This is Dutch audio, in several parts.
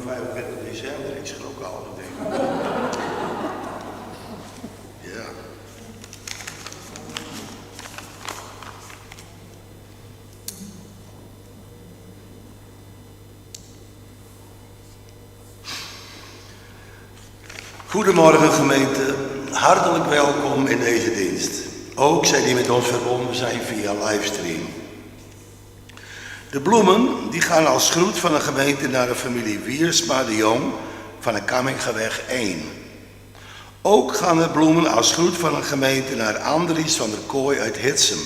25 december, ik schrok al, denk ik. Ja. Goedemorgen gemeente, hartelijk welkom in deze dienst. Ook zij die met ons verbonden zijn via livestream. De bloemen die gaan als groet van de gemeente naar de familie Wiersma de Jong van de Kammingeweg 1. Ook gaan de bloemen als groet van de gemeente naar Andries van der Kooi uit Hitsem.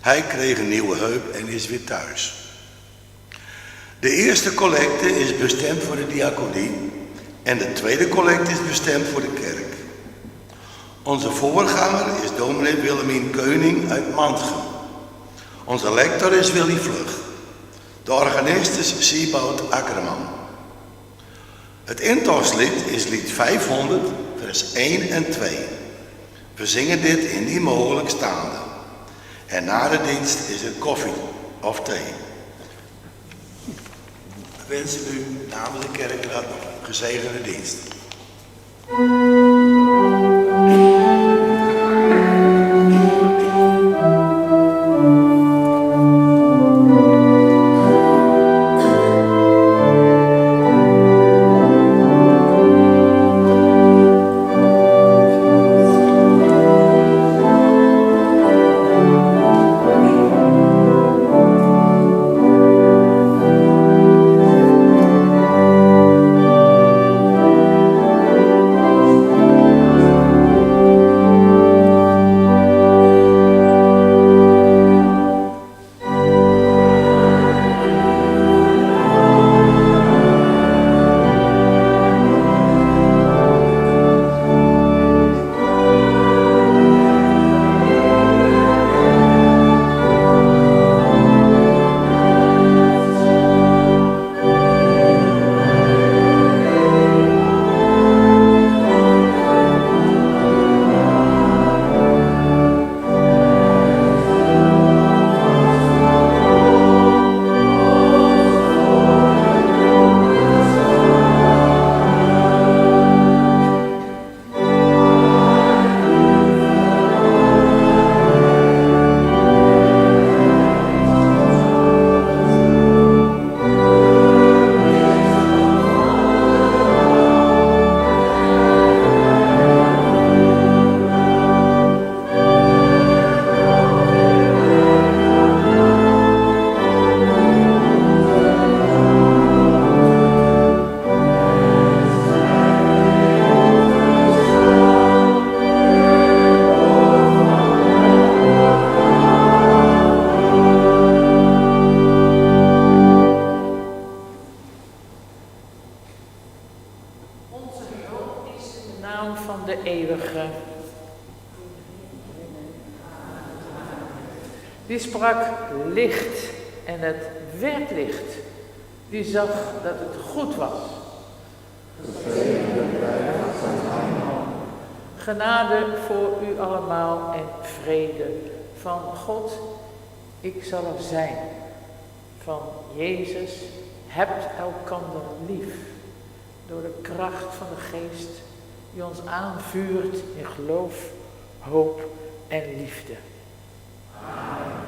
Hij kreeg een nieuwe heup en is weer thuis. De eerste collecte is bestemd voor de diaconie en de tweede collecte is bestemd voor de kerk. Onze voorganger is dominee Willemien Keuning uit Mantgem. Onze lector is Willy Vlug. De organist is Sieboud Akkerman. Het intoogslied is lied 500, vers 1 en 2. We zingen dit indien mogelijk staande. En na de dienst is er koffie of thee. We wensen u namens de kerkraad nog een gezegende dienst. Die sprak licht en het werd licht. Die zag dat het goed was. Genade voor u allemaal en vrede van God. Ik zal er zijn. Van Jezus, hebt elkander lief. Door de kracht van de Geest die ons aanvuurt in geloof, hoop en liefde. Amen.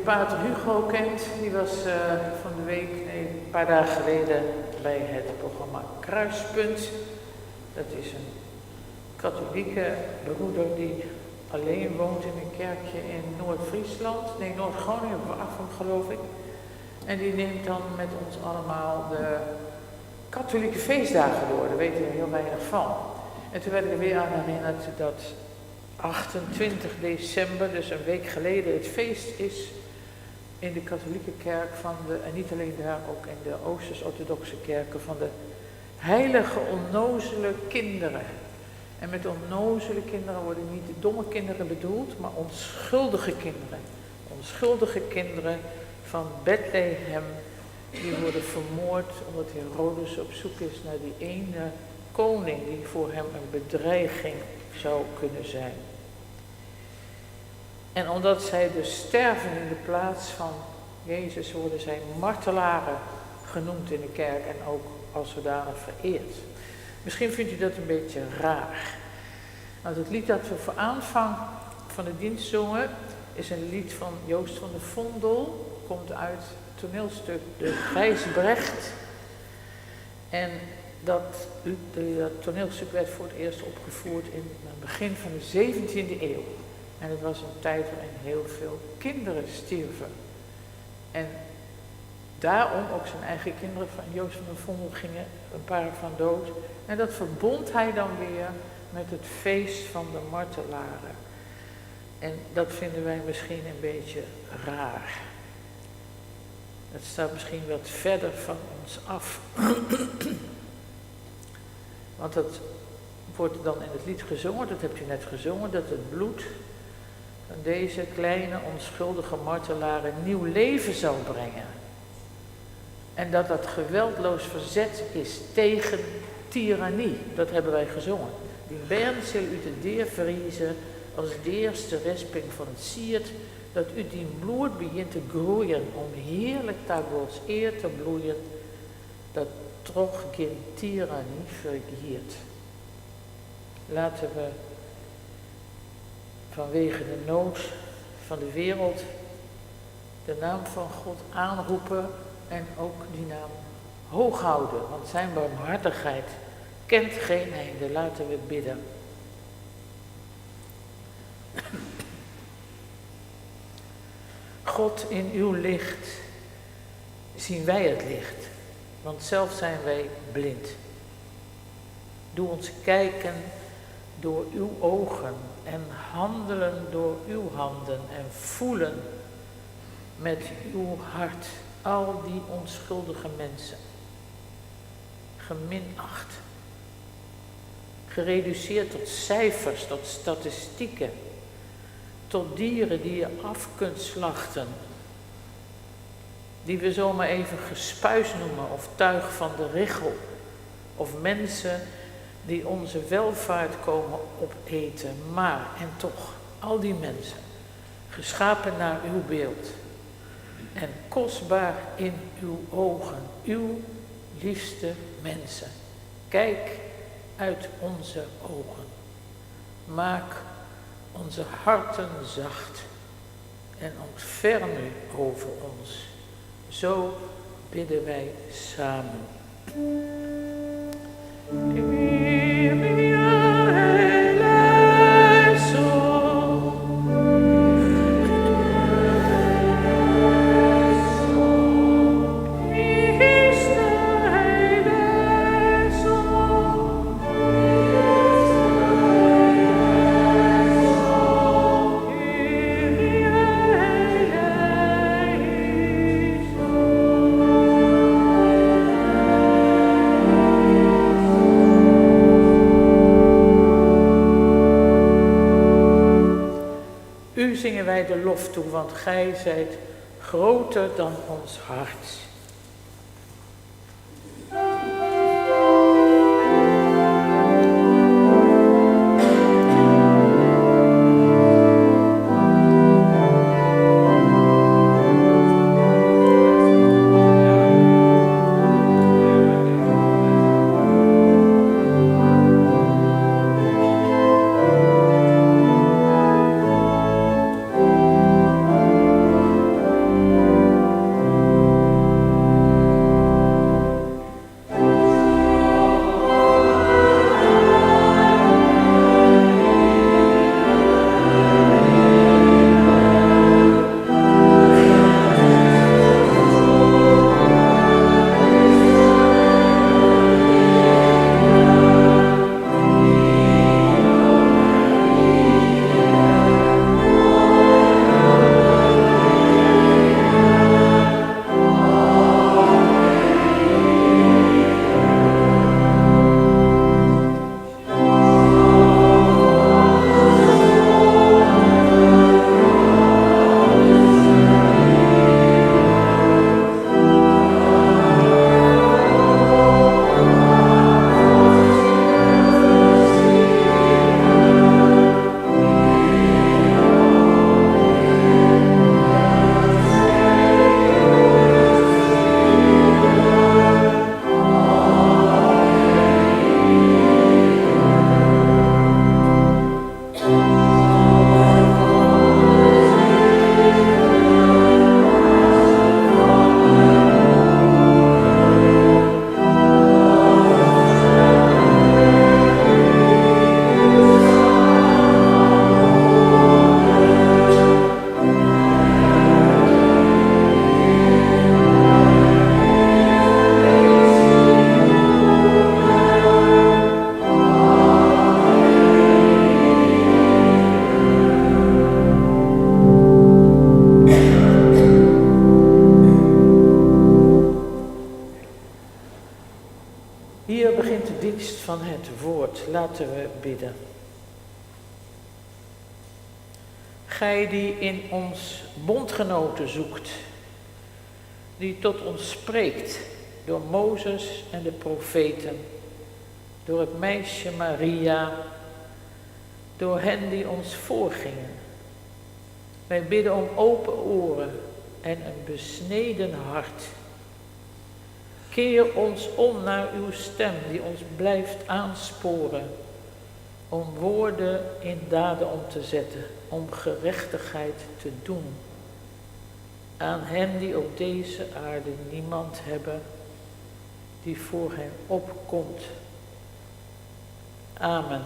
pater Hugo kent, die was van de week, een paar dagen geleden bij het programma Kruispunt. Dat is een katholieke broeder die alleen woont in een kerkje in Noord-Friesland, nee Noord-Groningen, Waffen geloof ik. En die neemt dan met ons allemaal de katholieke feestdagen door, daar weten we heel weinig van. En toen werd ik er weer aan herinnerd dat 28 december, dus een week geleden, het feest is in de katholieke kerk van en niet alleen daar, ook in de Oosters-orthodoxe kerken, van de heilige onnozele kinderen. En met onnozele kinderen worden niet de domme kinderen bedoeld, maar onschuldige kinderen. Onschuldige kinderen van Bethlehem, die worden vermoord omdat Herodes op zoek is naar die ene koning die voor hem een bedreiging zou kunnen zijn. En omdat zij dus sterven in de plaats van Jezus, worden zij martelaren genoemd in de kerk en ook als zodanig vereerd. Misschien vindt u dat een beetje raar. Nou, het lied dat we voor aanvang van de dienst zongen is een lied van Joost van der Vondel. Komt uit het toneelstuk De Gijsbrecht. En dat toneelstuk werd voor het eerst opgevoerd in het begin van de 17e eeuw. En het was een tijd waarin heel veel kinderen stierven. En daarom ook zijn eigen kinderen van Joost van der Vondel gingen een paar van dood. En dat verbond hij dan weer met het feest van de martelaren. En dat vinden wij misschien een beetje raar. Dat staat misschien wat verder van ons af. Want dat wordt dan in het lied gezongen, dat hebt u net gezongen, dat het bloed van deze kleine onschuldige martelaren nieuw leven zal brengen. En dat dat geweldloos verzet is tegen tirannie. Dat hebben wij gezongen. Die bern zal u te deer vriezen, als de eerste resping van het siert, dat u die bloed begint te groeien, om heerlijk daar Gods eer te bloeien, dat toch geen tirannie vergiert. Laten we vanwege de nood van de wereld de naam van God aanroepen en ook die naam hoog houden, want zijn barmhartigheid kent geen einde. Laten we bidden. God, in uw licht zien wij het licht, want zelf zijn wij blind. Doe ons kijken door uw ogen en handelen door uw handen en voelen met uw hart al die onschuldige mensen, geminacht, gereduceerd tot cijfers, tot statistieken, tot dieren die je af kunt slachten, die we zomaar even gespuis noemen of tuig van de richel, of mensen die onze welvaart komen opeten. Maar, en toch, al die mensen, geschapen naar uw beeld en kostbaar in uw ogen, uw liefste mensen. Kijk uit onze ogen. Maak onze harten zacht en ontferm u over ons. Zo bidden wij samen. Zingen wij de lof toe, want gij zijt groter dan ons hart. laten we bidden. Gij die in ons bondgenoten zoekt, die tot ons spreekt door Mozes en de profeten, door het meisje Maria, door hen die ons voorgingen. Wij bidden om open oren en een besneden hart. Keer ons om naar uw stem die ons blijft aansporen om woorden in daden om te zetten, om gerechtigheid te doen. Aan hen die op deze aarde niemand hebben die voor hen opkomt. Amen.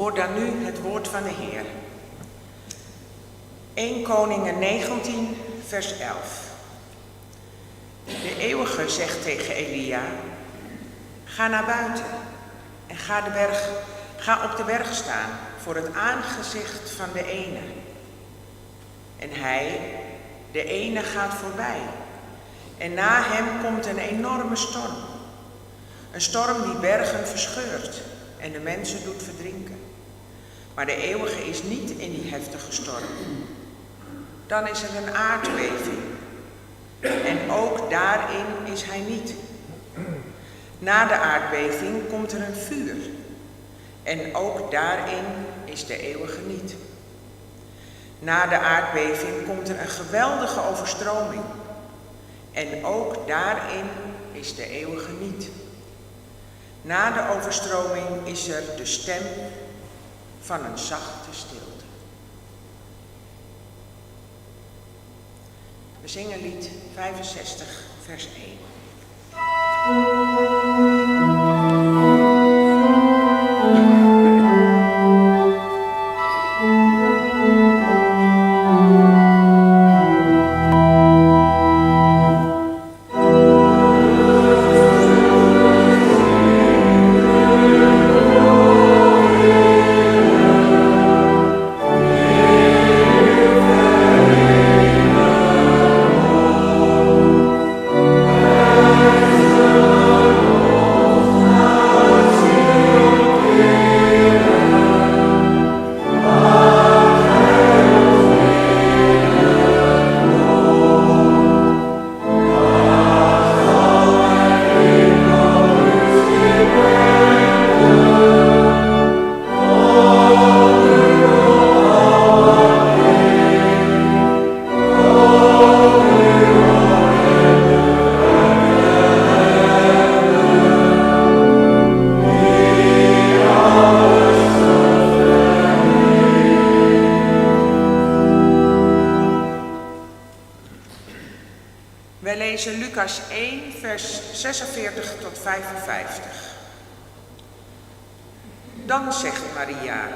Hoor dan nu het woord van de Heer. 1 Koningen 19, vers 11. De Eeuwige zegt tegen Elia: ga naar buiten en ga op de berg staan voor het aangezicht van de ene. En hij, de ene, gaat voorbij. En na hem komt een enorme storm. Een storm die bergen verscheurt en de mensen doet verdrinken. Maar de Eeuwige is niet in die heftige storm. Dan is er een aardbeving. En ook daarin is hij niet. Na de aardbeving komt er een vuur. En ook daarin is de Eeuwige niet. Na de aardbeving komt er een geweldige overstroming. En ook daarin is de Eeuwige niet. Na de overstroming is er de stem van een zachte stilte. We zingen lied 65, vers 1. Wij lezen Lucas 1, vers 46 tot 55. Dan zegt Maria: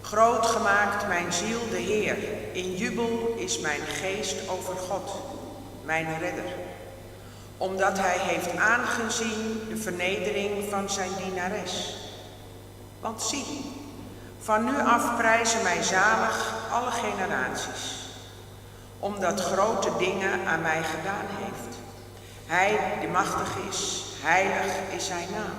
groot gemaakt mijn ziel de Heer, in jubel is mijn geest over God, mijn redder. Omdat hij heeft aangezien de vernedering van zijn dienares. Want zie, van nu af prijzen mij zalig alle generaties. Omdat grote dingen aan mij gedaan heeft. Hij die machtig is, heilig is zijn naam.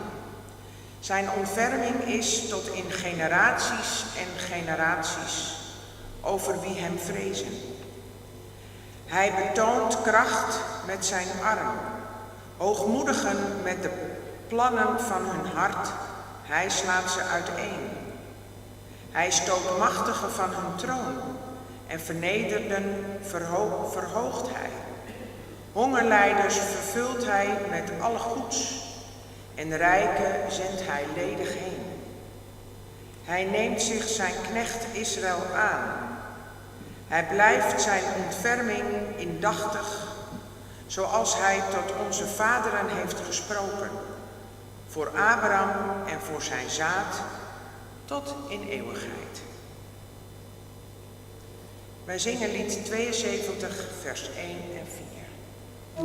Zijn ontferming is tot in generaties en generaties over wie hem vrezen. Hij betoont kracht met zijn arm, hoogmoedigen met de plannen van hun hart, hij slaat ze uiteen. Hij stoot machtigen van hun troon en vernederden verhoogt hij. Hongerlijders vervult hij met alle goeds en rijken zendt hij ledig heen. Hij neemt zich zijn knecht Israël aan. Hij blijft zijn ontferming indachtig, zoals hij tot onze vaderen heeft gesproken, voor Abraham en voor zijn zaad, tot in eeuwigheid. Wij zingen lied 72, vers 1 en 4.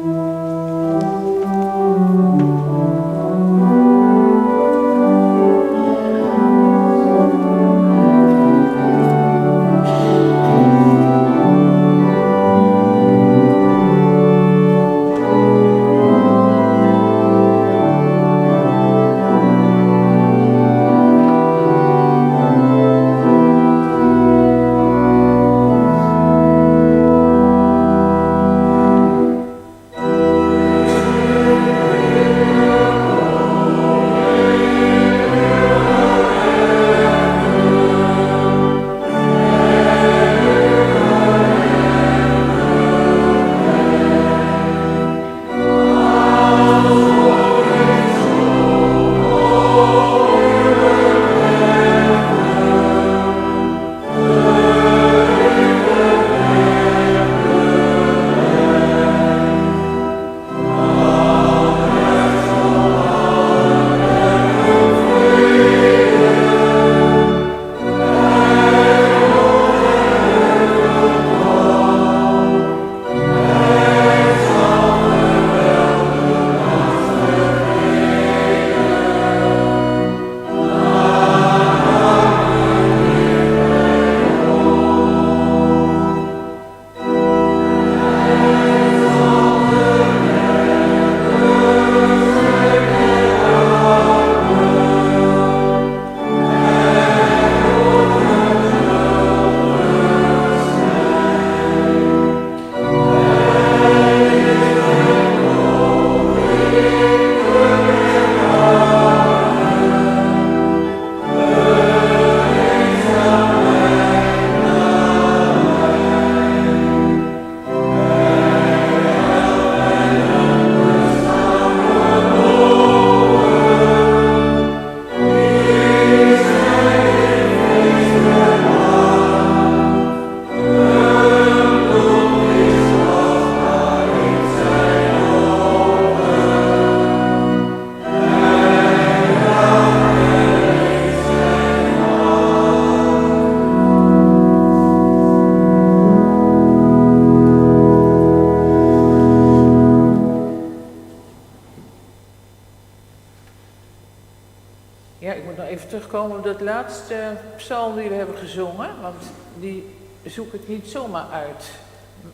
Ja, ik moet nog even terugkomen op dat laatste psalm die we hebben gezongen, want die zoek ik niet zomaar uit.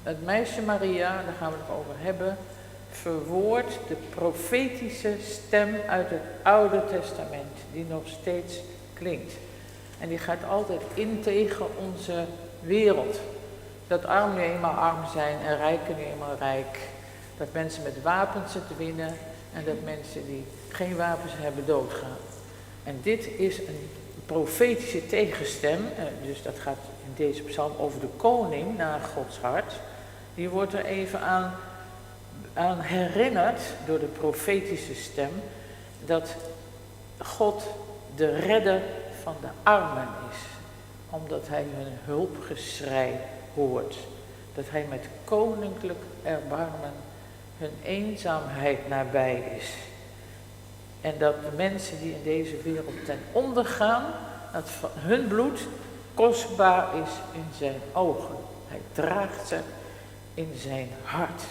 Het meisje Maria, daar gaan we het over hebben, verwoordt de profetische stem uit het Oude Testament, die nog steeds klinkt. En die gaat altijd in tegen onze wereld. Dat armen nu eenmaal arm zijn en rijken nu eenmaal rijk. Dat mensen met wapens het winnen en dat mensen die geen wapens hebben doodgaan. En dit is een profetische tegenstem, dus dat gaat in deze psalm over de koning naar Gods hart. Die wordt er even aan herinnerd door de profetische stem dat God de redder van de armen is. Omdat hij hun hulpgeschrei hoort. Dat hij met koninklijk erbarmen hun eenzaamheid nabij is. En dat de mensen die in deze wereld ten onder gaan, dat hun bloed kostbaar is in zijn ogen. Hij draagt ze in zijn hart.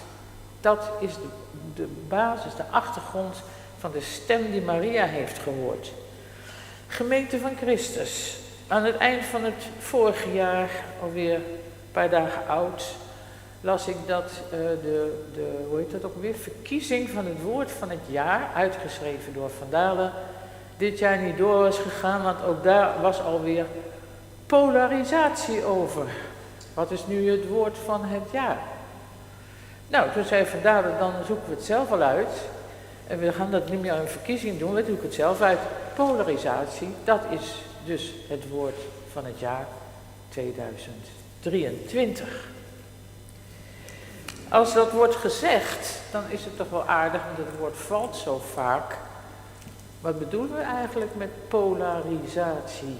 Dat is de basis, de achtergrond van de stem die Maria heeft gehoord. Gemeente van Christus. Aan het eind van het vorige jaar, alweer een paar dagen oud, las ik dat hoe heet dat ook weer, verkiezing van het woord van het jaar, uitgeschreven door Van Dalen, dit jaar niet door was gegaan, want ook daar was alweer polarisatie over. Wat is nu het woord van het jaar? Nou, toen zei Van Dalen, dan zoeken we het zelf al uit. En we gaan dat niet meer een verkiezing doen, we zoeken het zelf uit. Polarisatie, dat is dus het woord van het jaar 2023. Als dat wordt gezegd, dan is het toch wel aardig, want het woord valt zo vaak. Wat bedoelen we eigenlijk met polarisatie?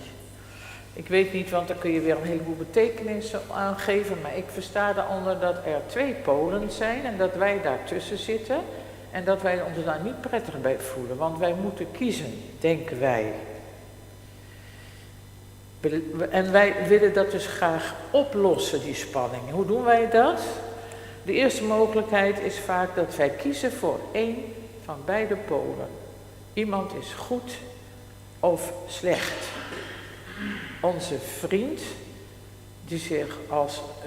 Ik weet niet, want daar kun je weer een heleboel betekenissen aan geven, maar ik versta daaronder dat er twee polen zijn en dat wij daartussen zitten en dat wij ons daar niet prettig bij voelen, want wij moeten kiezen, denken wij. En wij willen dat dus graag oplossen, die spanning. Hoe doen wij dat? De eerste mogelijkheid is vaak dat wij kiezen voor één van beide polen. Iemand is goed of slecht. Onze vriend, die zich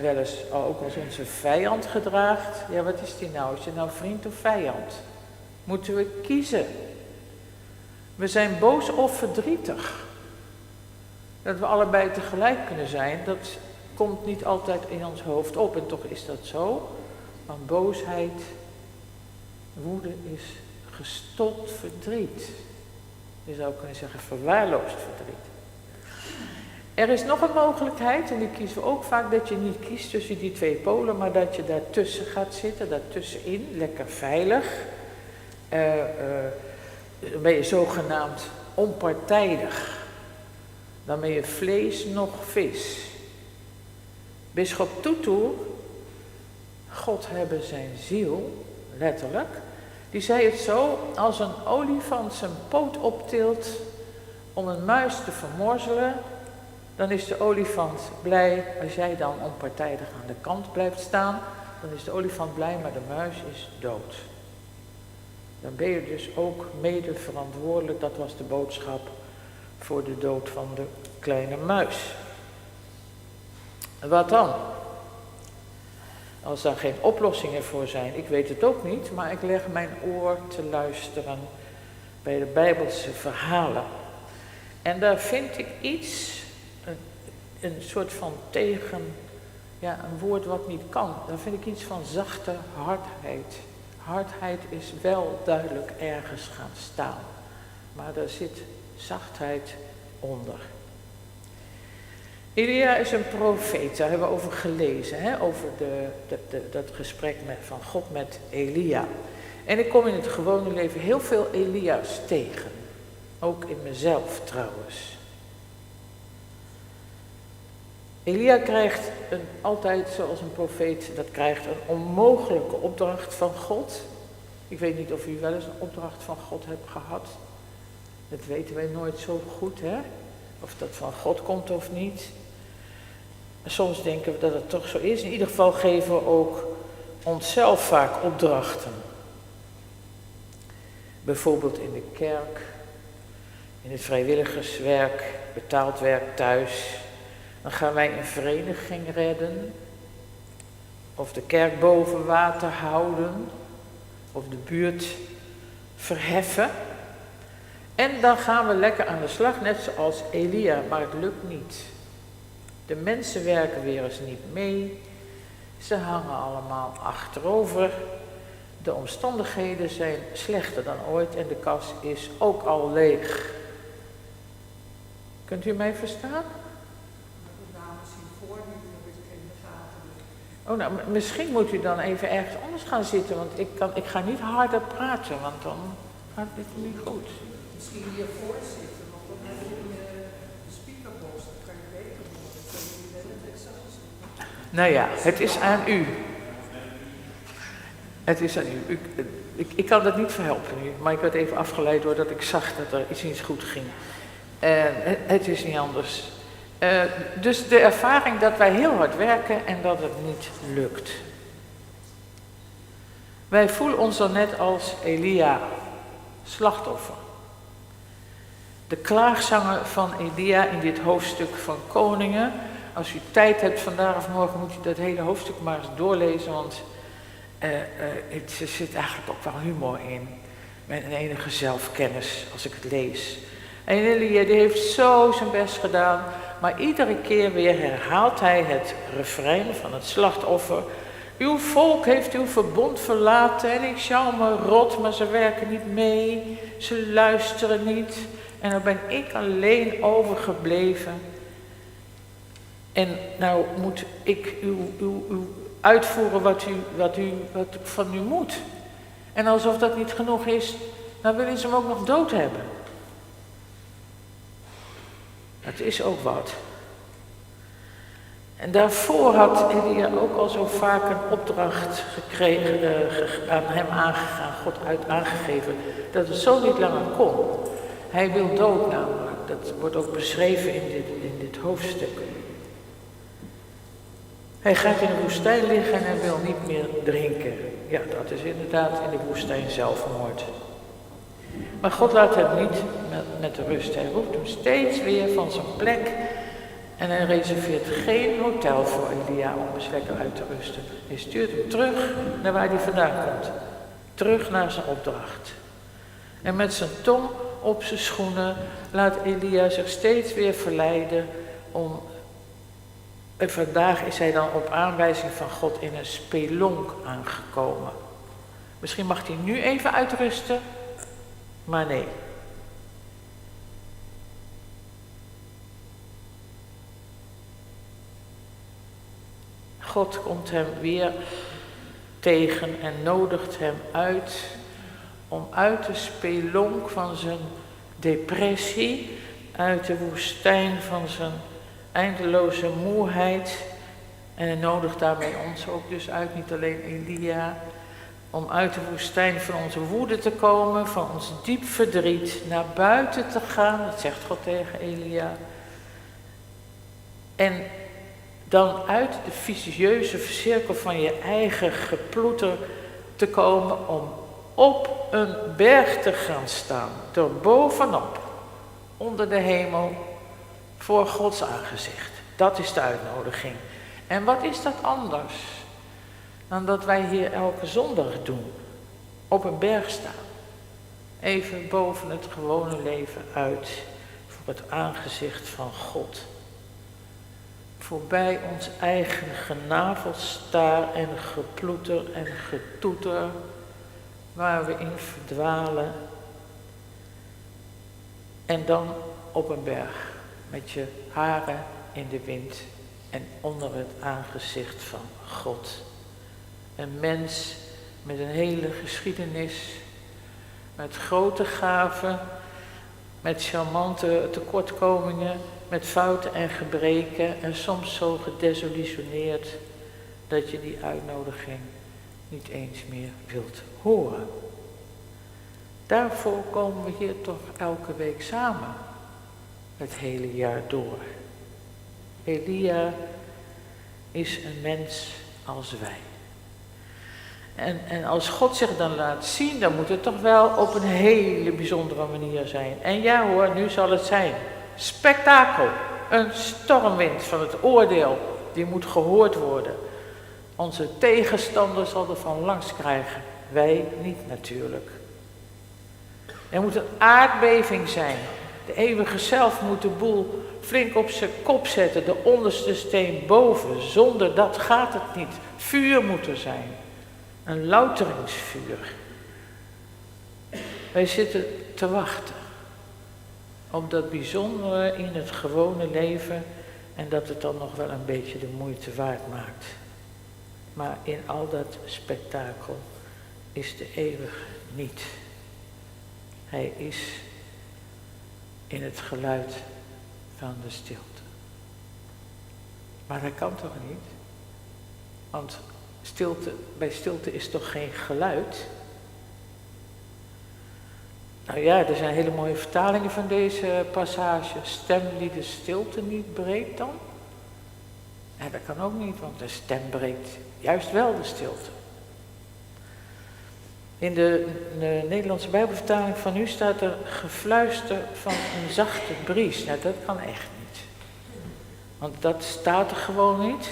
wel eens ook als onze vijand gedraagt. Ja, wat is die nou? Is je nou vriend of vijand? Moeten we kiezen. We zijn boos of verdrietig. Dat we allebei tegelijk kunnen zijn, dat komt niet altijd in ons hoofd op. En toch is dat zo. Want boosheid, woede is gestold verdriet. Je zou kunnen zeggen verwaarloosd verdriet. Er is nog een mogelijkheid, en die kiezen we ook vaak, dat je niet kiest tussen die twee polen, maar dat je daartussen gaat zitten, daartussenin, lekker veilig. Dan ben je zogenaamd onpartijdig. Dan ben je vlees nog vis. Bisschop Tutu, God hebben zijn ziel, letterlijk, die zei het zo: als een olifant zijn poot optilt om een muis te vermorzelen, dan is de olifant blij. Als jij dan onpartijdig aan de kant blijft staan, dan is de olifant blij, maar de muis is dood. Dan ben je dus ook mede verantwoordelijk, dat was de boodschap, voor de dood van de kleine muis. Wat dan? Als daar geen oplossingen voor zijn, ik weet het ook niet, maar ik leg mijn oor te luisteren bij de Bijbelse verhalen. En daar vind ik iets, een soort van een woord wat niet kan. Daar vind ik iets van zachte hardheid. Hardheid is wel duidelijk ergens gaan staan, maar daar zit zachtheid onder. Elia is een profeet, daar hebben we over gelezen, over dat gesprek van God met Elia. En ik kom in het gewone leven heel veel Elia's tegen, ook in mezelf trouwens. Elia krijgt altijd, zoals een profeet dat krijgt, een onmogelijke opdracht van God. Ik weet niet of u wel eens een opdracht van God hebt gehad. Dat weten wij nooit zo goed, hè? Of dat van God komt of niet. Soms denken we dat het toch zo is. In ieder geval geven we ook onszelf vaak opdrachten. Bijvoorbeeld in de kerk, in het vrijwilligerswerk, betaald werk thuis. Dan gaan wij een vereniging redden, of de kerk boven water houden, of de buurt verheffen. En dan gaan we lekker aan de slag, net zoals Elia, maar het lukt niet. De mensen werken weer eens niet mee, ze hangen allemaal achterover. De omstandigheden zijn slechter dan ooit en de kas is ook al leeg. Kunt u mij verstaan? Oh, nou, misschien moet u dan even ergens anders gaan zitten, want ik ga niet harder praten, want dan gaat dit niet goed. Misschien hiervoor zitten, want dan heb je de speakerbox, dan kan je beter horen. Nou ja, het is aan u. Het is aan u. Ik kan dat niet verhelpen nu, maar ik werd even afgeleid doordat ik zag dat er iets niet goed ging. Het is niet anders. Dus de ervaring dat wij heel hard werken en dat het niet lukt. Wij voelen ons dan net als Elia, slachtoffer. De klaagzanger van Elia in dit hoofdstuk van Koningen. Als u tijd hebt vandaag of morgen moet u dat hele hoofdstuk maar eens doorlezen, want er zit eigenlijk ook wel humor in. Met een enige zelfkennis als ik het lees. En Elia die heeft zo zijn best gedaan, maar iedere keer weer herhaalt hij het refrein van het slachtoffer. Uw volk heeft uw verbond verlaten en ik sjouw me rot, maar ze werken niet mee, ze luisteren niet. En dan ben ik alleen overgebleven. En nou moet ik u uitvoeren wat van u moet. En alsof dat niet genoeg is, dan willen ze hem ook nog dood hebben. Dat is ook wat. En daarvoor had Elia ook al zo vaak een opdracht gekregen, aan hem aangegaan, God aangegeven, dat het zo niet langer kon. Hij wil dood namelijk. Dat wordt ook beschreven in dit hoofdstuk. Hij gaat in de woestijn liggen en hij wil niet meer drinken. Ja, dat is inderdaad in de woestijn zelfmoord. Maar God laat hem niet met rust. Hij roept hem steeds weer van zijn plek. En hij reserveert geen hotel voor Elia om eens lekker uit te rusten. Hij stuurt hem terug naar waar hij vandaan komt. Terug naar zijn opdracht. En met zijn tong op zijn schoenen laat Elia zich steeds weer verleiden om... En vandaag is hij dan op aanwijzing van God in een spelonk aangekomen. Misschien mag hij nu even uitrusten, maar nee. God komt hem weer tegen en nodigt hem uit om uit de spelonk van zijn depressie, uit de woestijn van zijn eindeloze moeheid, en hij nodigt daarmee ons ook dus uit, niet alleen Elia, om uit de woestijn van onze woede te komen, van ons diep verdriet, naar buiten te gaan, dat zegt God tegen Elia. En dan uit de vicieuze cirkel van je eigen geploeter te komen om op een berg te gaan staan, door bovenop, onder de hemel, voor Gods aangezicht. Dat is de uitnodiging. En wat is dat anders dan dat wij hier elke zondag doen? Op een berg staan. Even boven het gewone leven uit. Voor het aangezicht van God. Voorbij ons eigen genavelstaar en geploeter en getoeter. Waar we in verdwalen. En dan op een berg. Met je haren in de wind en onder het aangezicht van God. Een mens met een hele geschiedenis, met grote gaven, met charmante tekortkomingen, met fouten en gebreken en soms zo gedesillusioneerd dat je die uitnodiging niet eens meer wilt horen. Daarvoor komen we hier toch elke week samen. Het hele jaar door. Elia is een mens als wij. En als God zich dan laat zien, dan moet het toch wel op een hele bijzondere manier zijn. En ja hoor, nu zal het zijn. Spektakel. Een stormwind van het oordeel. Die moet gehoord worden. Onze tegenstander zal er van langs krijgen. Wij niet natuurlijk. Er moet een aardbeving zijn. De eeuwige zelf moet de boel flink op zijn kop zetten, de onderste steen boven. Zonder dat gaat het niet. Vuur moet er zijn. Een louteringsvuur. Wij zitten te wachten op dat bijzondere in het gewone leven en dat het dan nog wel een beetje de moeite waard maakt. Maar in al dat spektakel is de eeuwige niet. Hij is in het geluid van de stilte. Maar dat kan toch niet? Want bij stilte is toch geen geluid? Nou ja, er zijn hele mooie vertalingen van deze passage. Stem die de stilte niet breekt dan? Ja, dat kan ook niet, want de stem breekt juist wel de stilte. In de Nederlandse Bijbelvertaling van nu staat er gefluister van een zachte bries. Nou, dat kan echt niet. Want dat staat er gewoon niet.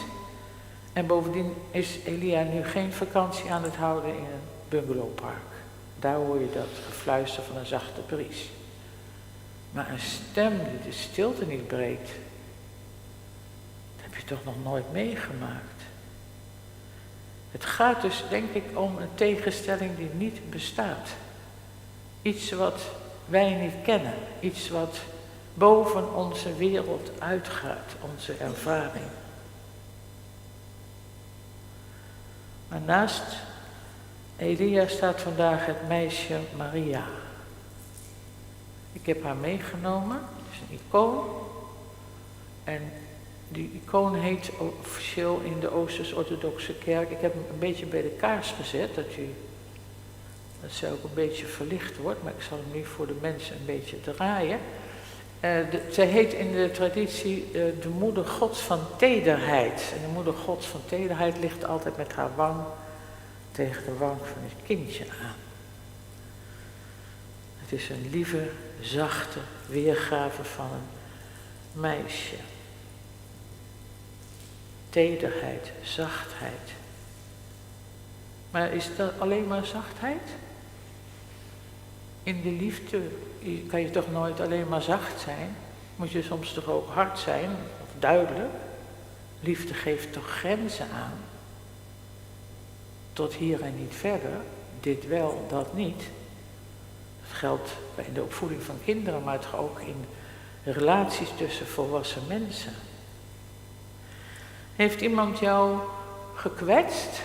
En bovendien is Elia nu geen vakantie aan het houden in een bungalowpark. Daar hoor je dat gefluister van een zachte bries. Maar een stem die de stilte niet breekt, dat heb je toch nog nooit meegemaakt. Het gaat dus, denk ik, om een tegenstelling die niet bestaat. Iets wat wij niet kennen. Iets wat boven onze wereld uitgaat, onze ervaring. Maar naast Elia staat vandaag het meisje Maria. Ik heb haar meegenomen, het is een icoon. En die icoon heet officieel in de Oosters-Orthodoxe Kerk. Ik heb hem een beetje bij de kaars gezet, dat ze ook een beetje verlicht wordt. Maar ik zal hem nu voor de mensen een beetje draaien. Zij heet in de traditie de moeder gods van tederheid. En de moeder gods van tederheid ligt altijd met haar wang tegen de wang van het kindje aan. Het is een lieve, zachte weergave van een meisje. Tederheid, zachtheid. Maar is dat alleen maar zachtheid? In de liefde kan je toch nooit alleen maar zacht zijn? Moet je soms toch ook hard zijn, of duidelijk? Liefde geeft toch grenzen aan? Tot hier en niet verder. Dit wel, dat niet. Dat geldt bij de opvoeding van kinderen, maar toch ook in relaties tussen volwassen mensen. Heeft iemand jou gekwetst?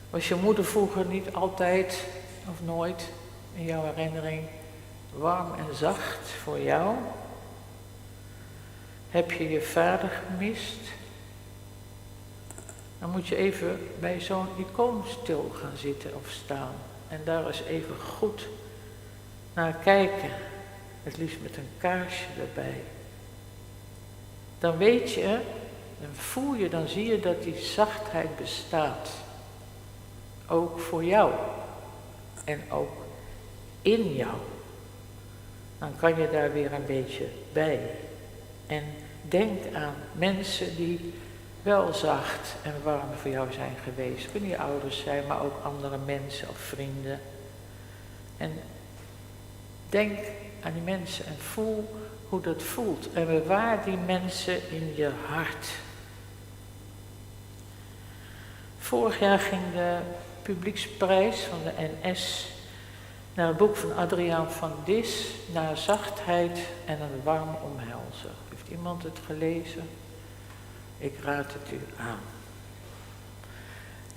Was je moeder vroeger niet altijd of nooit in jouw herinnering warm en zacht voor jou? Heb je je vader gemist? Dan moet je even bij zo'n icoon stil gaan zitten of staan en daar eens even goed naar kijken. Het liefst met een kaarsje erbij. Dan weet je, dan voel je, dan zie je dat die zachtheid bestaat. Ook voor jou. En ook in jou. Dan kan je daar weer een beetje bij. En denk aan mensen die wel zacht en warm voor jou zijn geweest. Kunnen je ouders zijn, maar ook andere mensen of vrienden. En denk aan die mensen en voel hoe dat voelt. En bewaar die mensen in je hart. Vorig jaar ging de publieksprijs van de NS naar het boek van Adriaan van Dis, naar zachtheid en een warm omhelzen. Heeft iemand het gelezen? Ik raad het u aan.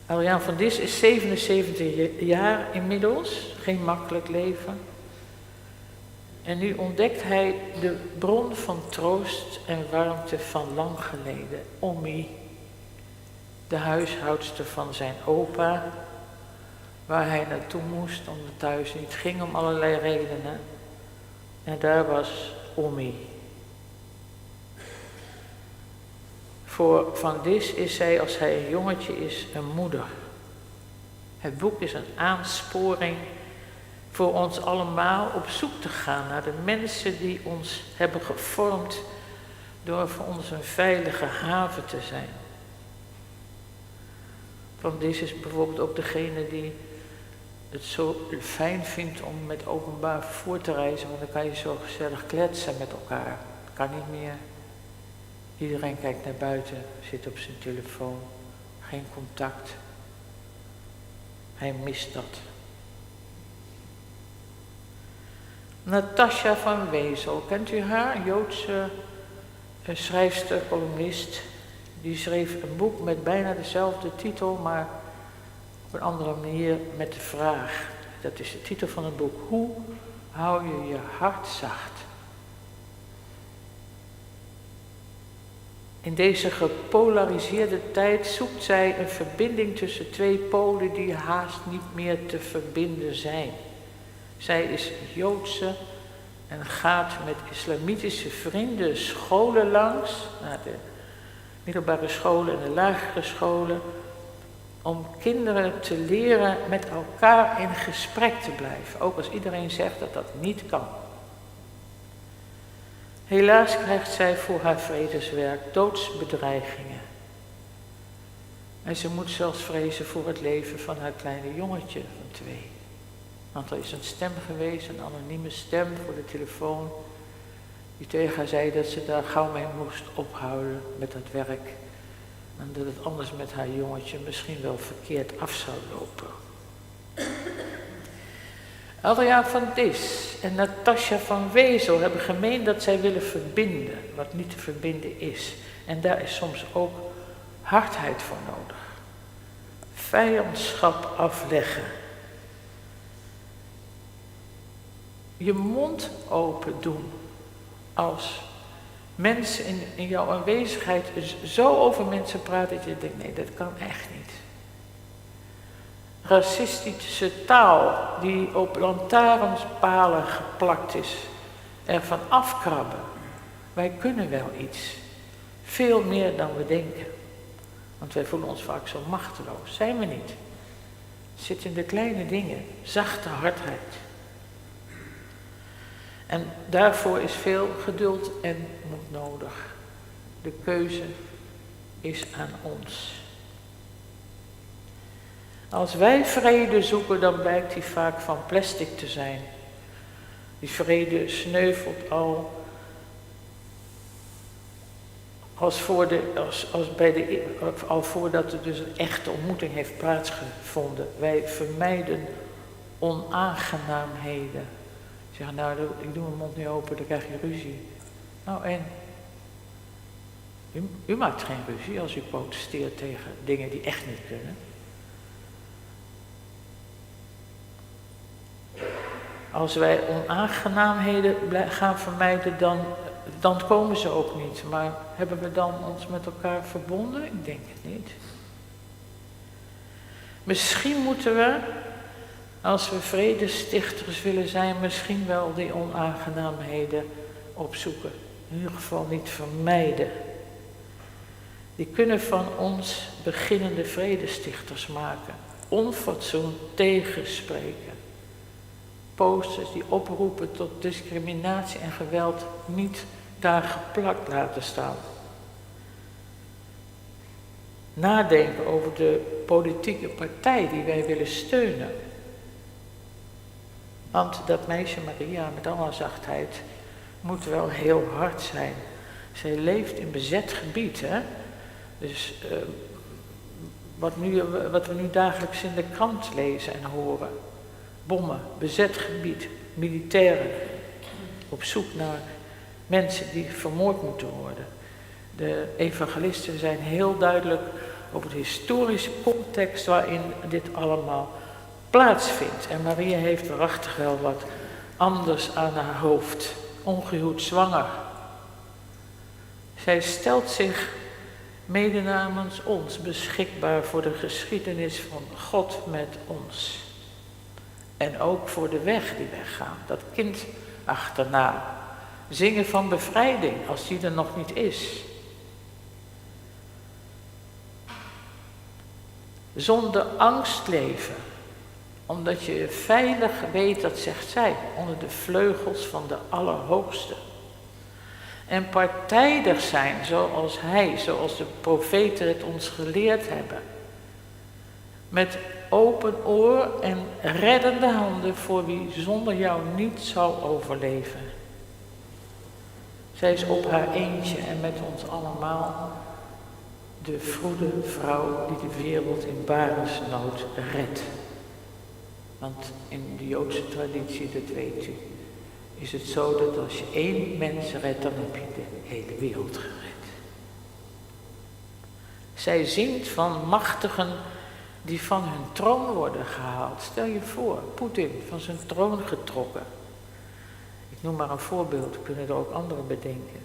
Adriaan van Dis is 77 jaar inmiddels, geen makkelijk leven. En nu ontdekt hij de bron van troost en warmte van lang geleden. Ommie, de huishoudster van zijn opa, waar hij naartoe moest omdat het thuis niet ging om allerlei redenen. En daar was Ommie. Voor Van Dis is zij, als hij een jongetje is, een moeder. Het boek is een aansporing voor ons allemaal op zoek te gaan naar de mensen die ons hebben gevormd door voor ons een veilige haven te zijn. Van Dis is bijvoorbeeld ook degene die het zo fijn vindt om met openbaar vervoer te reizen, want dan kan je zo gezellig kletsen met elkaar. Dat kan niet meer. Iedereen kijkt naar buiten, zit op zijn telefoon, geen contact. Hij mist dat. Natasja van Wezel, kent u haar? Een Joodse schrijfster, columnist. Die schreef een boek met bijna dezelfde titel, maar op een andere manier met de vraag. Dat is de titel van het boek. Hoe hou je je hart zacht? In deze gepolariseerde tijd zoekt zij een verbinding tussen twee polen die haast niet meer te verbinden zijn. Zij is Joodse en gaat met islamitische vrienden scholen langs, naar de middelbare scholen en de lagere scholen, om kinderen te leren met elkaar in gesprek te blijven, ook als iedereen zegt dat dat niet kan. Helaas krijgt zij voor haar vredeswerk doodsbedreigingen. En ze moet zelfs vrezen voor het leven van haar kleine jongetje van 2. Want er is een stem geweest, een anonieme stem voor de telefoon, die tegen haar zei dat ze daar gauw mee moest ophouden met dat werk. En dat het anders met haar jongetje misschien wel verkeerd af zou lopen. Adriaan van Dis en Natasja van Wezel hebben gemeen dat zij willen verbinden, wat niet te verbinden is. En daar is soms ook hardheid voor nodig. Vijandschap afleggen. Je mond open doen als mensen in jouw aanwezigheid zo over mensen praten dat je denkt, nee, dat kan echt niet. Racistische taal die op lantaarnspalen geplakt is ervan afkrabben. Wij kunnen wel iets. Veel meer dan we denken. Want wij voelen ons vaak zo machteloos. Zijn we niet. Het zit in de kleine dingen. Zachte hardheid. En daarvoor is veel geduld en moed nodig. De keuze is aan ons. Als wij vrede zoeken, dan blijkt die vaak van plastic te zijn. Die vrede sneuvelt al al voordat er dus een echte ontmoeting heeft plaatsgevonden. Wij vermijden onaangenaamheden. Zeggen, nou, ik doe mijn mond niet open, dan krijg je ruzie. Nou en? U maakt geen ruzie als u protesteert tegen dingen die echt niet kunnen. Als wij onaangenaamheden gaan vermijden, dan komen ze ook niet. Maar hebben we dan ons met elkaar verbonden? Ik denk het niet. Misschien moeten we, als we vredestichters willen zijn, misschien wel die onaangenaamheden opzoeken. In ieder geval niet vermijden. Die kunnen van ons beginnende vredestichters maken. Onfatsoen tegenspreken. Posters die oproepen tot discriminatie en geweld niet daar geplakt laten staan. Nadenken over de politieke partij die wij willen steunen. Want dat meisje Maria, met alle zachtheid, moet wel heel hard zijn. Zij leeft in bezet gebied, hè. Dus wat we nu dagelijks in de krant lezen en horen. Bommen, bezet gebied, militairen. Op zoek naar mensen die vermoord moeten worden. De evangelisten zijn heel duidelijk over de historische context waarin dit allemaal plaatsvindt. En Maria heeft waarachtig wel wat anders aan haar hoofd. Ongehuwd zwanger. Zij stelt zich mede namens ons beschikbaar voor de geschiedenis van God met ons. En ook voor de weg die wij gaan, dat kind achterna. Zingen van bevrijding als die er nog niet is. Zonder angst leven, omdat je veilig weet, dat zegt zij, onder de vleugels van de Allerhoogste. En partijdig zijn zoals hij, zoals de profeten het ons geleerd hebben. Met open oor en reddende handen voor wie zonder jou niet zou overleven. Zij is op haar eentje en met ons allemaal de vroede vrouw die de wereld in barensnood redt. Want in de Joodse traditie, dat weet u, is het zo dat als je 1 mens redt, dan heb je de hele wereld gered. Zij zingt van machtigen die van hun troon worden gehaald. Stel je voor, Poetin van zijn troon getrokken. Ik noem maar een voorbeeld, we kunnen er ook andere bedenken.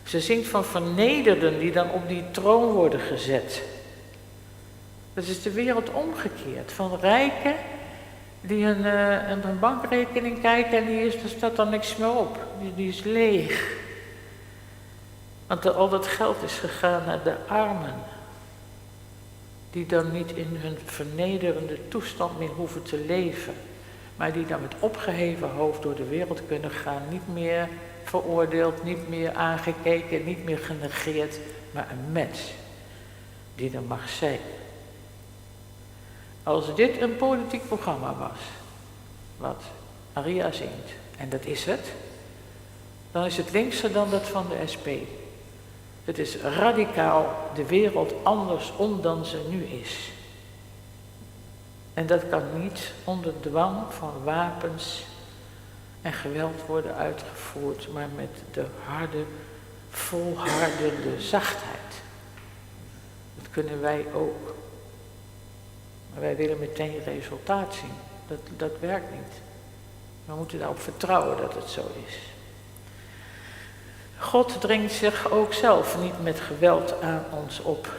Ze zingt van vernederden die dan op die troon worden gezet. Dat is de wereld omgekeerd. Van rijken die een bankrekening kijken en er staat dan niks meer op. Die is leeg. Want al dat geld is gegaan naar de armen. Die dan niet in hun vernederende toestand meer hoeven te leven. Maar die dan met opgeheven hoofd door de wereld kunnen gaan. Niet meer veroordeeld, niet meer aangekeken, niet meer genegeerd. Maar een mens die er mag zijn. Als dit een politiek programma was, wat Maria zingt, en dat is het, dan is het linkser dan dat van de SP. Het is radicaal de wereld andersom dan ze nu is. En dat kan niet onder dwang van wapens en geweld worden uitgevoerd, maar met de harde, volhardende zachtheid. Dat kunnen wij ook. Maar wij willen meteen resultaat zien. Dat werkt niet. We moeten daarop vertrouwen dat het zo is. God dringt zich ook zelf niet met geweld aan ons op.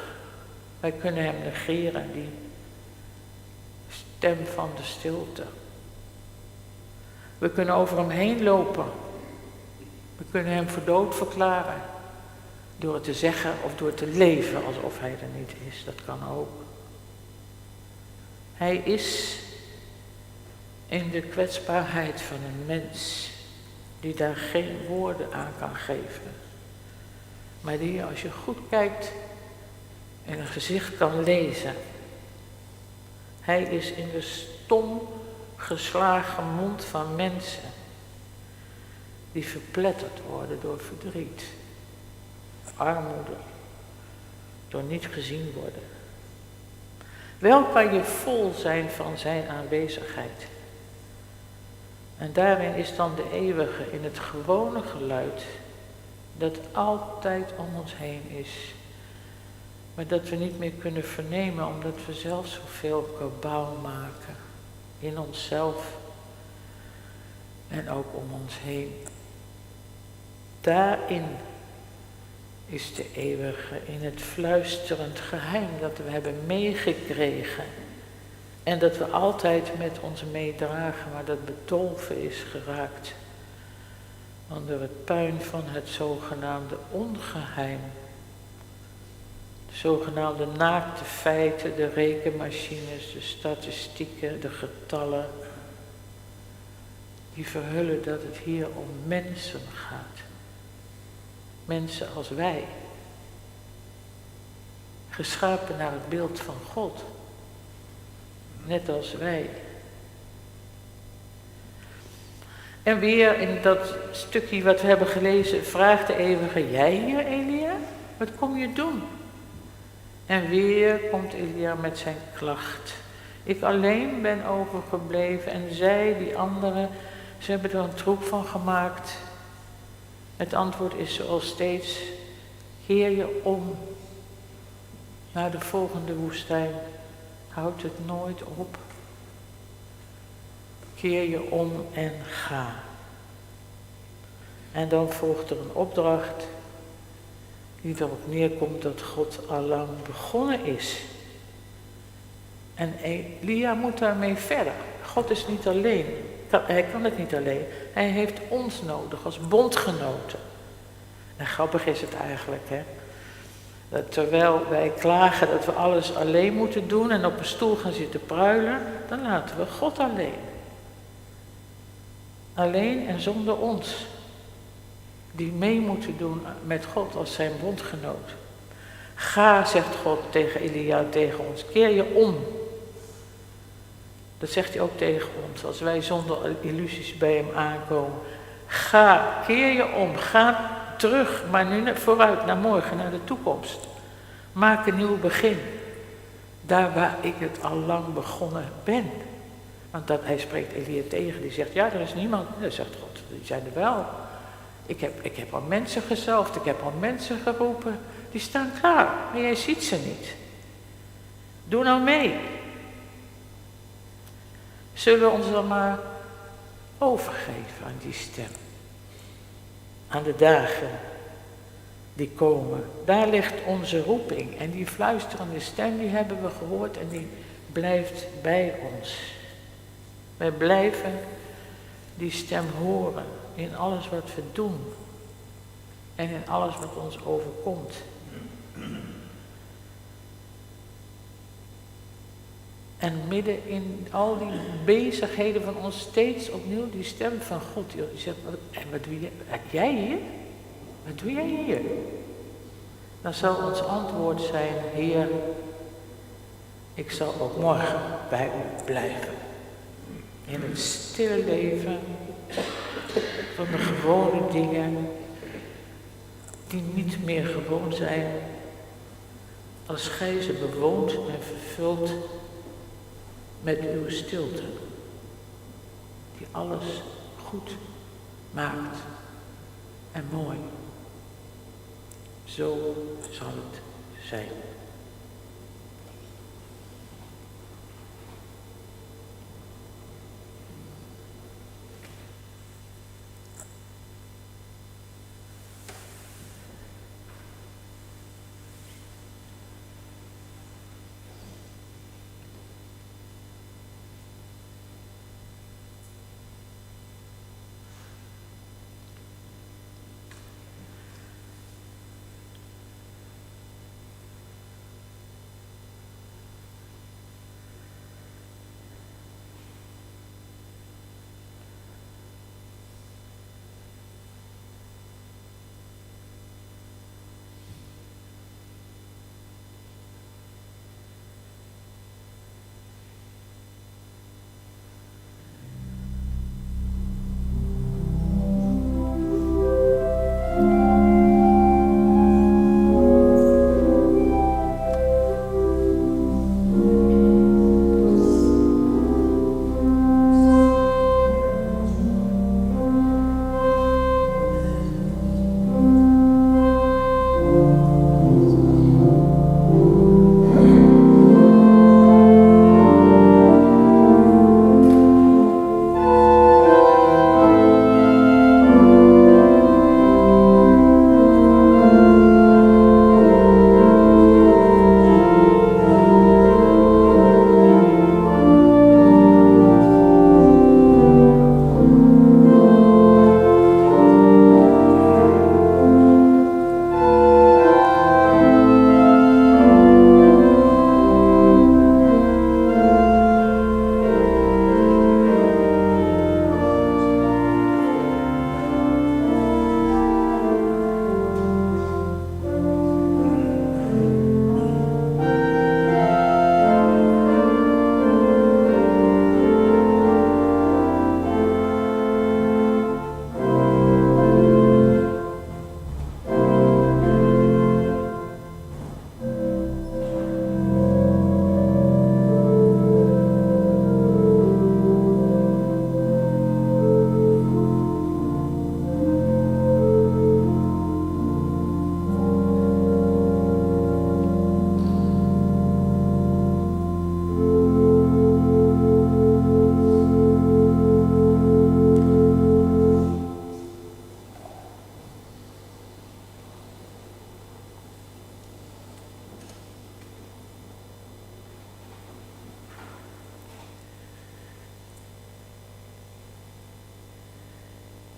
Wij kunnen hem negeren, die stem van de stilte. We kunnen over hem heen lopen We kunnen hem voor dood verklaren. Door het te zeggen of door te leven alsof hij er niet is. Dat kan ook. Hij is in de kwetsbaarheid van een mens. Die daar geen woorden aan kan geven. Maar die, als je goed kijkt, in een gezicht kan lezen. Hij is in de stom geslagen mond van mensen. Die verpletterd worden door verdriet. Armoede. Door niet gezien worden. Wel kan je vol zijn van zijn aanwezigheid. En daarin is dan de eeuwige in het gewone geluid dat altijd om ons heen is. Maar dat we niet meer kunnen vernemen omdat we zelf zoveel kabaal maken. In onszelf en ook om ons heen. Daarin is de eeuwige in het fluisterend geheim dat we hebben meegekregen. En dat we altijd met ons meedragen, maar dat bedolven is geraakt. Onder het puin van het zogenaamde ongeheim. De zogenaamde naakte feiten, de rekenmachines, de statistieken, de getallen. Die verhullen dat het hier om mensen gaat. Mensen als wij. Geschapen naar het beeld van God. Net als wij. En weer in dat stukje wat we hebben gelezen, vraagt de eeuwige, jij hier Elia? Wat kom je doen? En weer komt Elia met zijn klacht. Ik alleen ben overgebleven en zij, die anderen, ze hebben er een troep van gemaakt. Het antwoord is zoals steeds, keer je om naar de volgende woestijn. Houd het nooit op. Keer je om en ga. En dan volgt er een opdracht die erop neerkomt dat God allang begonnen is. En Elia moet daarmee verder. God is niet alleen. Hij kan het niet alleen. Hij heeft ons nodig als bondgenoten. En grappig is het eigenlijk, hè. Dat terwijl wij klagen dat we alles alleen moeten doen en op een stoel gaan zitten pruilen, dan laten we God alleen. Alleen en zonder ons. Die mee moeten doen met God als zijn bondgenoot. Ga, zegt God tegen Elia, tegen ons. Keer je om. Dat zegt hij ook tegen ons, als wij zonder illusies bij hem aankomen. Ga, keer je om, ga terug, maar nu vooruit naar morgen, naar de toekomst. Maak een nieuw begin. Daar waar ik het al lang begonnen ben. Want hij spreekt Elia tegen, die zegt, ja, er is niemand. Dan zegt God, die zijn er wel. Ik heb al mensen gezalfd, ik heb al mensen geroepen. Die staan klaar, maar jij ziet ze niet. Doe nou mee. Zullen we ons dan maar overgeven aan die stem? Aan de dagen die komen. Daar ligt onze roeping. En die fluisterende stem, die hebben we gehoord en die blijft bij ons. Wij blijven die stem horen in alles wat we doen. En in alles wat ons overkomt. En midden in al die bezigheden van ons steeds opnieuw die stem van God. Die zegt, en wat doe jij hier? Wat doe jij hier? Dan zal ons antwoord zijn, Heer, ik zal ook morgen bij u blijven. In het stille leven van de gewone dingen die niet meer gewoon zijn. Als gij ze bewoont en vervult met uw stilte, die alles goed maakt en mooi. Zo zal het zijn.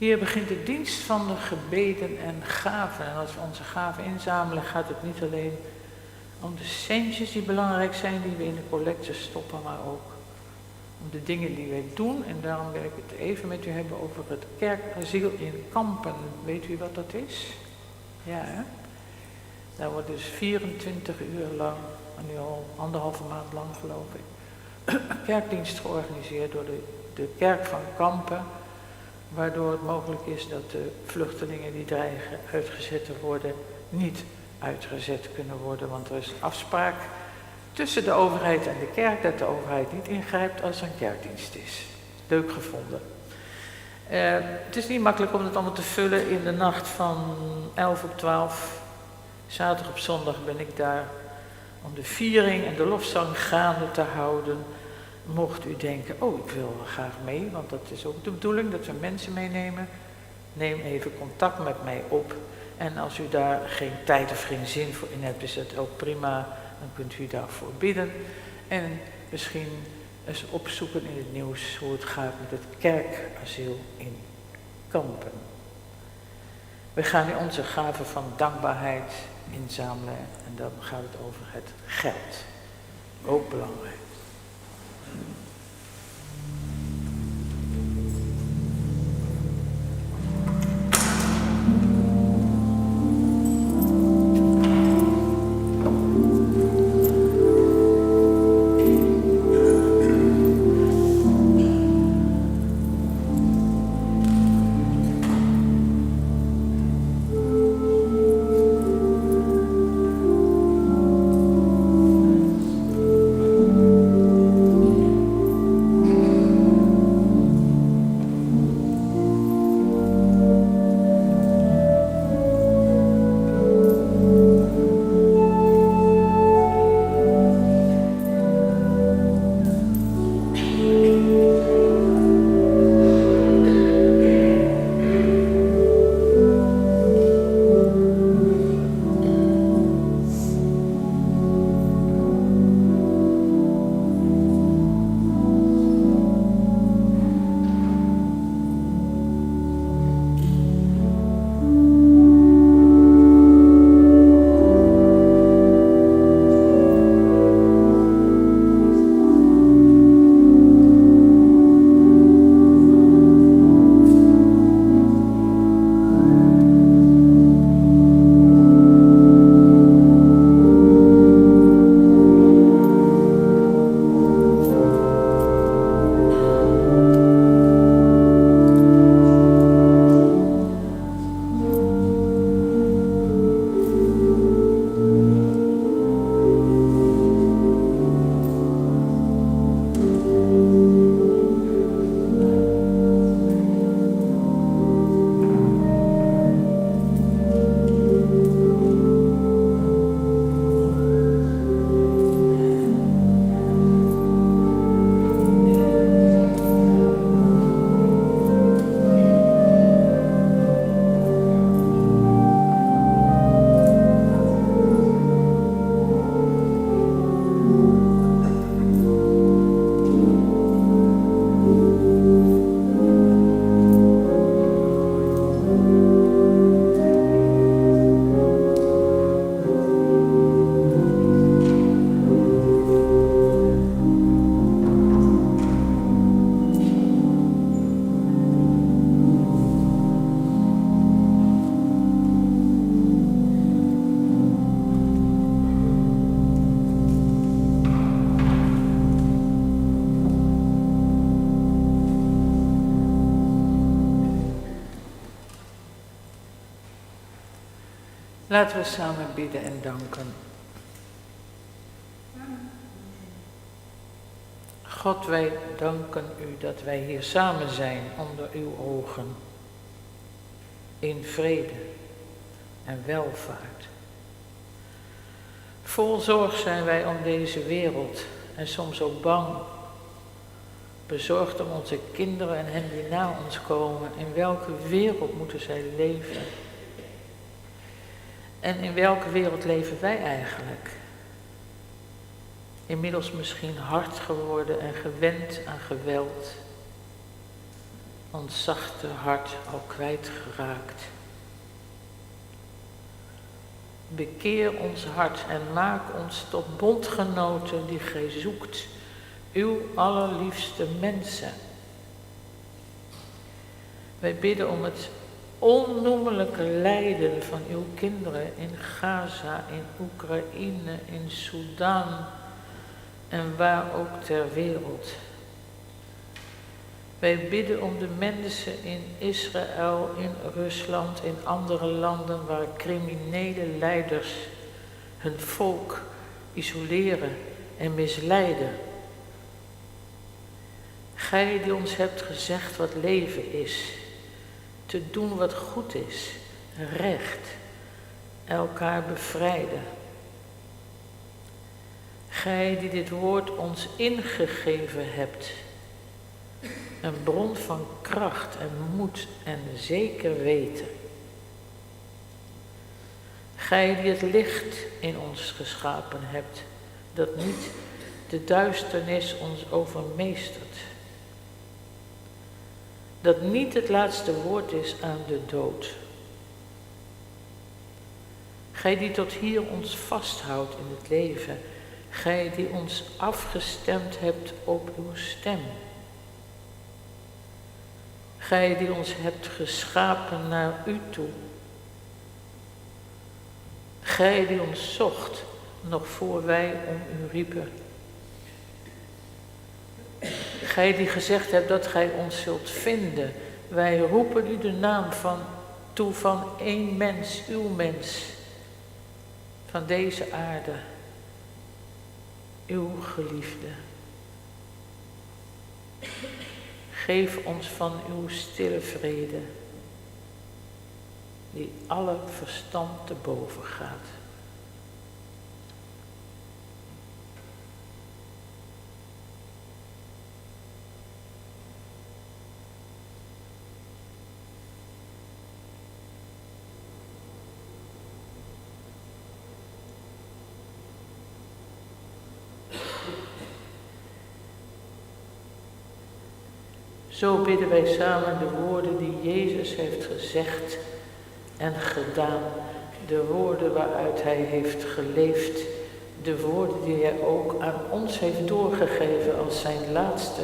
Hier begint de dienst van de gebeden en gaven. En als we onze gaven inzamelen, gaat het niet alleen om de centjes die belangrijk zijn, die we in de collecte stoppen, maar ook om de dingen die wij doen. En daarom wil ik het even met u hebben over het kerkasiel in Kampen. Weet u wat dat is? Ja, hè? Daar wordt dus 24 uur lang, nu al 1,5 maand lang geloof ik, kerkdienst georganiseerd door de kerk van Kampen, waardoor het mogelijk is dat de vluchtelingen die dreigen uitgezet te worden, niet uitgezet kunnen worden. Want er is een afspraak tussen de overheid en de kerk dat de overheid niet ingrijpt als er een kerkdienst is. Leuk gevonden. Het is niet makkelijk om het allemaal te vullen in de nacht van 11 op 12. Zaterdag op zondag ben ik daar om de viering en de lofzang gaande te houden. Mocht u denken, oh ik wil graag mee, want dat is ook de bedoeling dat we mensen meenemen. Neem even contact met mij op. En als u daar geen tijd of geen zin voor in hebt, is dat ook prima. Dan kunt u daarvoor bidden. En misschien eens opzoeken in het nieuws hoe het gaat met het kerkasiel in Kampen. We gaan nu onze gaven van dankbaarheid inzamelen. En dan gaat het over het geld. Ook belangrijk. Laten we samen bidden en danken. God, wij danken u dat wij hier samen zijn onder uw ogen. In vrede en welvaart. Vol zorg zijn wij om deze wereld en soms ook bang. Bezorgd om onze kinderen en hen die na ons komen. In welke wereld moeten zij leven? En in welke wereld leven wij eigenlijk? Inmiddels misschien hard geworden en gewend aan geweld. ons zachte hart al kwijtgeraakt. Bekeer ons hart en maak ons tot bondgenoten die gij zoekt, uw allerliefste mensen. Wij bidden om het onnoemelijke lijden van uw kinderen in Gaza, in Oekraïne, in Sudan en waar ook ter wereld. Wij bidden om de mensen in Israël, in Rusland, in andere landen waar criminele leiders hun volk isoleren en misleiden. Gij die ons hebt gezegd wat leven is, te doen wat goed is, recht, elkaar bevrijden. Gij die dit woord ons ingegeven hebt, een bron van kracht en moed en zeker weten. Gij die het licht in ons geschapen hebt, dat niet de duisternis ons overmeestert. Dat niet het laatste woord is aan de dood. Gij die tot hier ons vasthoudt in het leven, gij die ons afgestemd hebt op uw stem. Gij die ons hebt geschapen naar u toe. Gij die ons zocht, nog voor wij om u riepen. Gij die gezegd hebt dat gij ons zult vinden. Wij roepen u de naam toe van één mens, uw mens, van deze aarde, uw geliefde. Geef ons van uw stille vrede, die alle verstand te boven gaat. Zo bidden wij samen de woorden die Jezus heeft gezegd en gedaan. De woorden waaruit hij heeft geleefd. De woorden die hij ook aan ons heeft doorgegeven als zijn laatste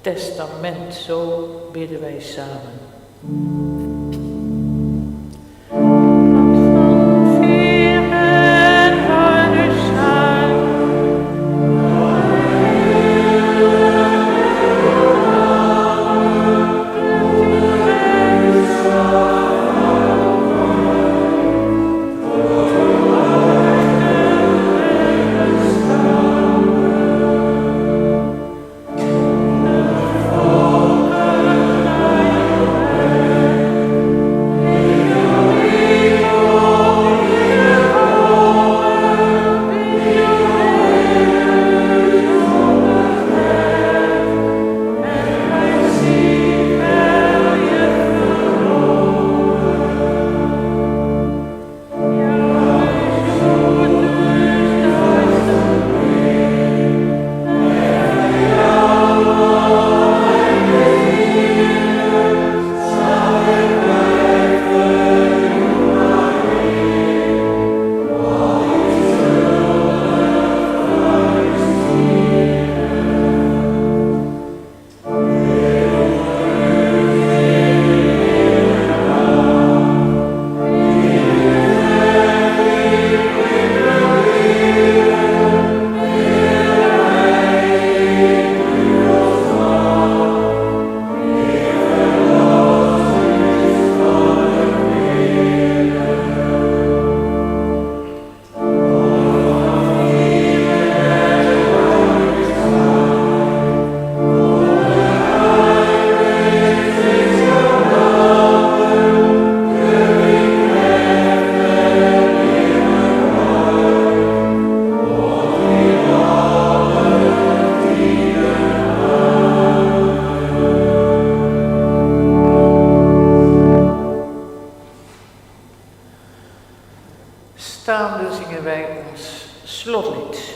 testament. Zo bidden wij samen. Staande zingen wij ons slotlied.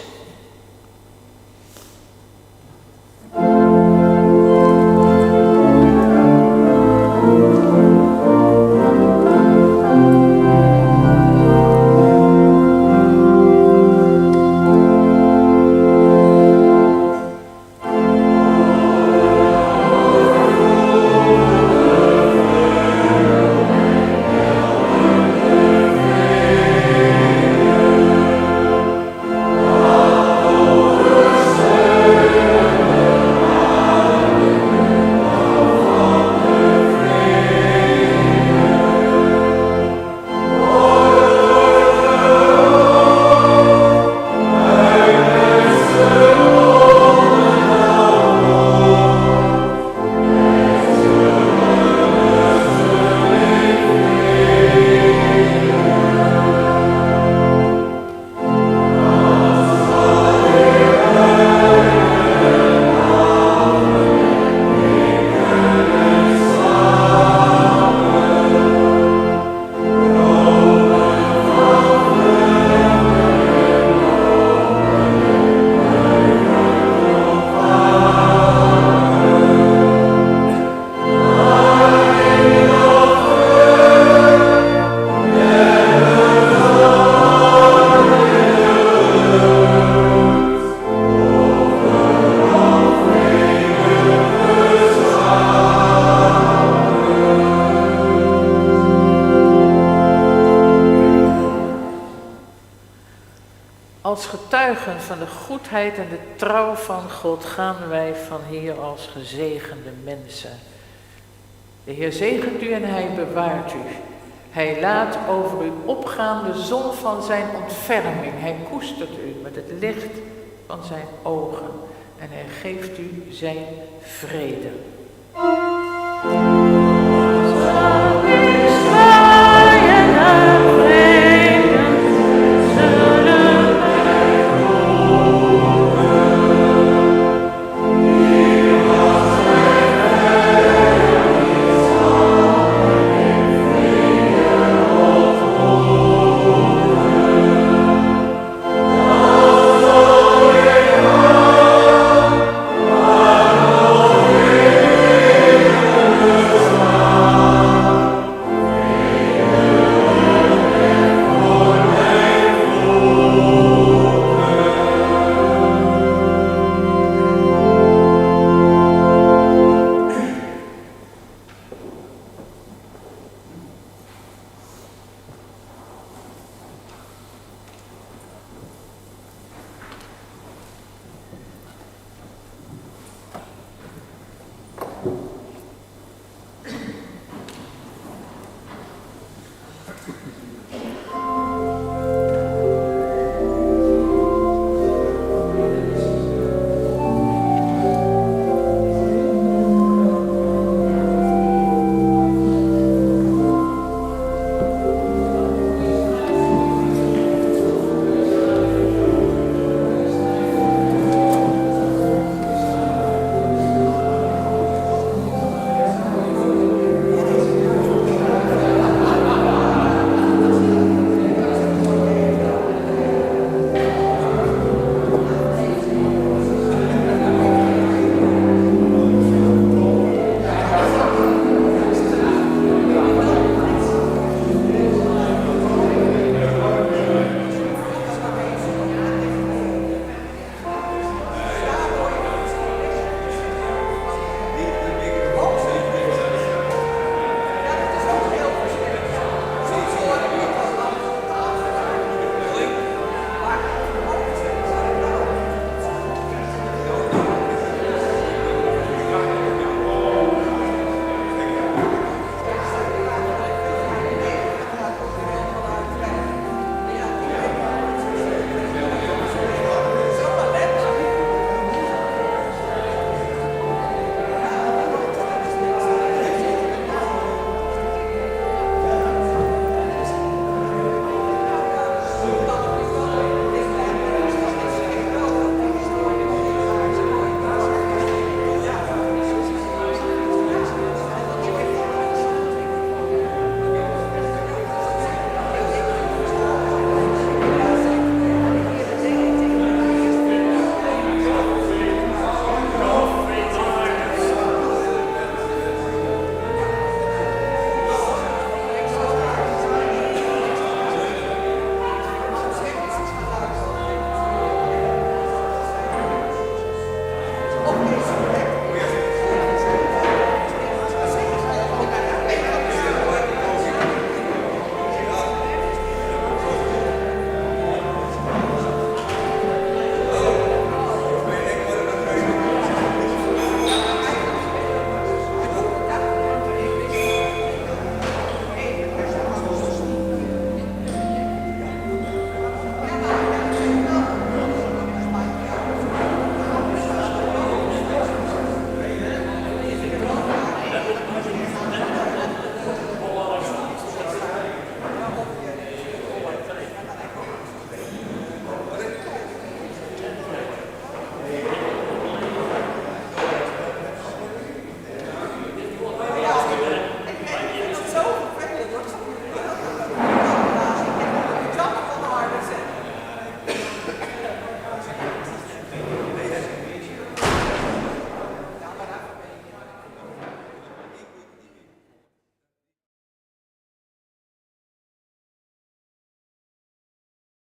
getuigen van de goedheid en de trouw van God gaan wij van hier als gezegende mensen. De Heer zegent u en hij bewaart u. Hij laat over u opgaan de zon van zijn ontferming. Hij koestert u met het licht van zijn ogen en hij geeft u zijn vrede.